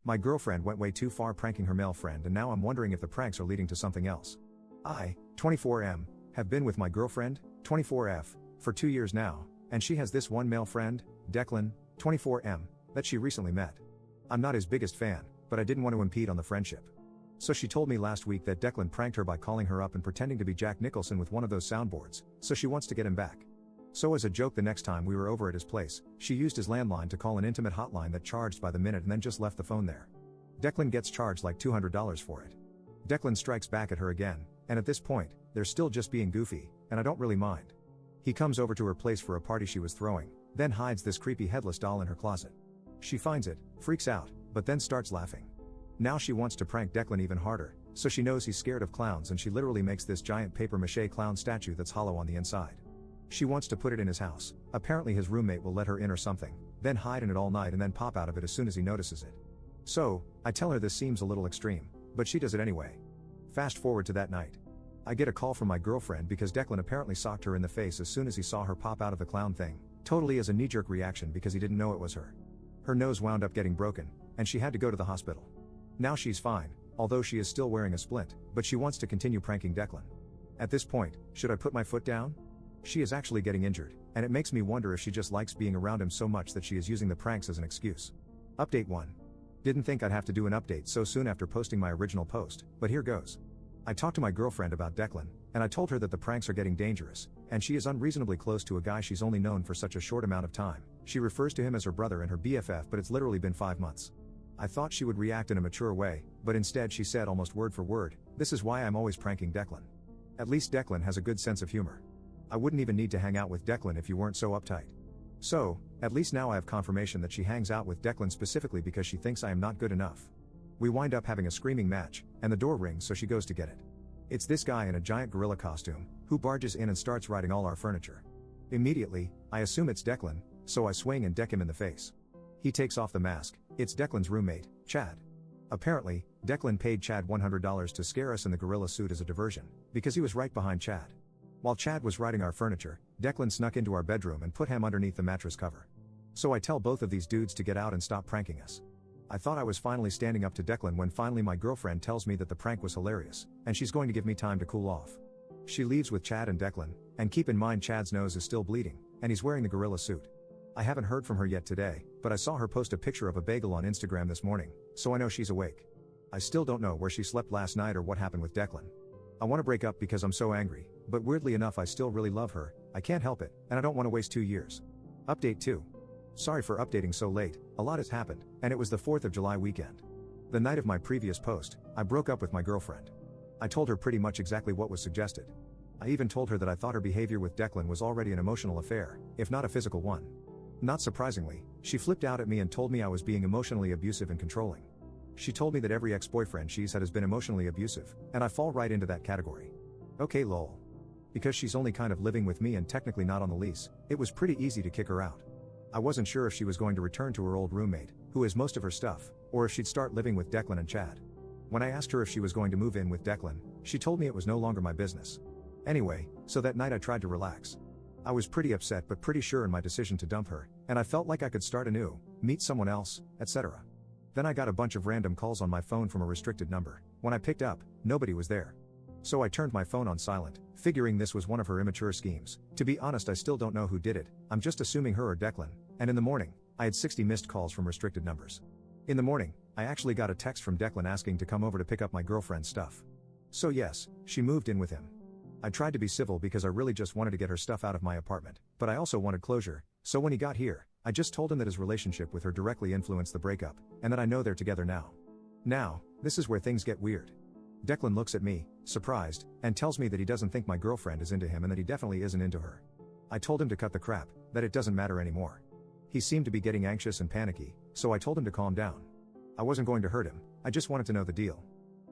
My girlfriend went way too far pranking her male friend, and now I'm wondering if the pranks are leading to something else. I, 24M, have been with my girlfriend, 24F, for 2 years now, and she has this one male friend, Declan, 24M, that she recently met. I'm not his biggest fan, but I didn't want to impede on the friendship. So she told me last week that Declan pranked her by calling her up and pretending to be Jack Nicholson with one of those soundboards, so she wants to get him back. So as a joke, the next time we were over at his place, she used his landline to call an intimate hotline that charged by the minute and then just left the phone there. Declan gets charged like $200 for it. Declan strikes back at her again, and at this point, they're still just being goofy, and I don't really mind. He comes over to her place for a party she was throwing, then hides this creepy headless doll in her closet. She finds it, freaks out, but then starts laughing. Now she wants to prank Declan even harder, so she knows he's scared of clowns and she literally makes this giant papier-mâché clown statue that's hollow on the inside. She wants to put it in his house. Apparently his roommate will let her in or something, then hide in it all night and then pop out of it as soon as he notices it. So, I tell her this seems a little extreme, but she does it anyway. Fast forward to that night. I get a call from my girlfriend because Declan apparently socked her in the face as soon as he saw her pop out of the clown thing, totally as a knee-jerk reaction because he didn't know it was her. Her nose wound up getting broken, and she had to go to the hospital. Now she's fine, although she is still wearing a splint, but she wants to continue pranking Declan. At this point, should I put my foot down? She is actually getting injured, and it makes me wonder if she just likes being around him so much that she is using the pranks as an excuse. Update 1. Didn't think I'd have to do an update so soon after posting my original post, but here goes. I talked to my girlfriend about Declan, and I told her that the pranks are getting dangerous, and she is unreasonably close to a guy she's only known for such a short amount of time. She refers to him as her brother and her BFF, but it's literally been 5 months. I thought she would react in a mature way, but instead she said almost word for word, "This is why I'm always pranking Declan." At least Declan has a good sense of humor. I wouldn't even need to hang out with Declan if you weren't so uptight. So, at least now I have confirmation that she hangs out with Declan specifically because she thinks I am not good enough. We wind up having a screaming match, and the door rings so she goes to get it. It's this guy in a giant gorilla costume, who barges in and starts riding all our furniture. Immediately, I assume it's Declan, so I swing and deck him in the face. He takes off the mask. It's Declan's roommate, Chad. Apparently, Declan paid Chad $100 to scare us in the gorilla suit as a diversion, because he was right behind Chad. While Chad was riding our furniture, Declan snuck into our bedroom and put him underneath the mattress cover. So I tell both of these dudes to get out and stop pranking us. I thought I was finally standing up to Declan when finally my girlfriend tells me that the prank was hilarious, and she's going to give me time to cool off. She leaves with Chad and Declan, and keep in mind Chad's nose is still bleeding, and he's wearing the gorilla suit. I haven't heard from her yet today, but I saw her post a picture of a bagel on Instagram this morning, so I know she's awake. I still don't know where she slept last night or what happened with Declan. I want to break up because I'm so angry, but weirdly enough I still really love her. I can't help it, and I don't want to waste 2 years. Update 2. Sorry for updating so late, a lot has happened, and it was the 4th of July weekend. The night of my previous post, I broke up with my girlfriend. I told her pretty much exactly what was suggested. I even told her that I thought her behavior with Declan was already an emotional affair, if not a physical one. Not surprisingly, she flipped out at me and told me I was being emotionally abusive and controlling. She told me that every ex-boyfriend she's had has been emotionally abusive, and I fall right into that category. Okay lol. Because she's only kind of living with me and technically not on the lease, it was pretty easy to kick her out. I wasn't sure if she was going to return to her old roommate, who has most of her stuff, or if she'd start living with Declan and Chad. When I asked her if she was going to move in with Declan, she told me it was no longer my business. Anyway, so that night I tried to relax. I was pretty upset but pretty sure in my decision to dump her, and I felt like I could start anew, meet someone else, etc. Then I got a bunch of random calls on my phone from a restricted number. When I picked up, nobody was there. So I turned my phone on silent, figuring this was one of her immature schemes. To be honest, I still don't know who did it. I'm just assuming her or Declan. And in the morning, I had 60 missed calls from restricted numbers. In the morning, I actually got a text from Declan asking to come over to pick up my girlfriend's stuff. So yes, she moved in with him. I tried to be civil because I really just wanted to get her stuff out of my apartment, but I also wanted closure, so when he got here, I just told him that his relationship with her directly influenced the breakup, and that I know they're together now. Now, this is where things get weird. Declan looks at me, surprised, and tells me that he doesn't think my girlfriend is into him and that he definitely isn't into her. I told him to cut the crap, that it doesn't matter anymore. He seemed to be getting anxious and panicky, so I told him to calm down. I wasn't going to hurt him, I just wanted to know the deal.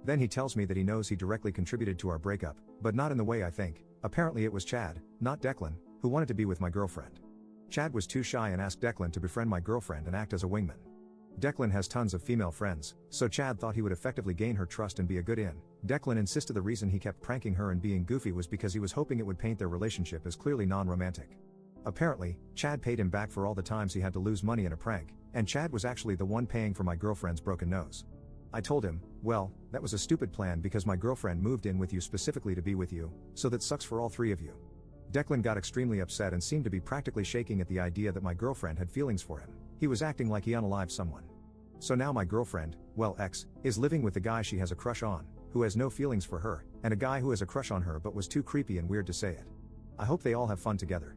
Then he tells me that he knows he directly contributed to our breakup, but not in the way I think. Apparently it was Chad, not Declan, who wanted to be with my girlfriend. Chad was too shy and asked Declan to befriend my girlfriend and act as a wingman. Declan has tons of female friends, so Chad thought he would effectively gain her trust and be a good in. Declan insisted the reason he kept pranking her and being goofy was because he was hoping it would paint their relationship as clearly non-romantic. Apparently, Chad paid him back for all the times he had to lose money in a prank, and Chad was actually the one paying for my girlfriend's broken nose. I told him, well, that was a stupid plan because my girlfriend moved in with you specifically to be with you, so that sucks for all three of you. Declan got extremely upset and seemed to be practically shaking at the idea that my girlfriend had feelings for him. He was acting like he unalived someone. So now my girlfriend, well ex, is living with the guy she has a crush on, who has no feelings for her, and a guy who has a crush on her but was too creepy and weird to say it. I hope they all have fun together.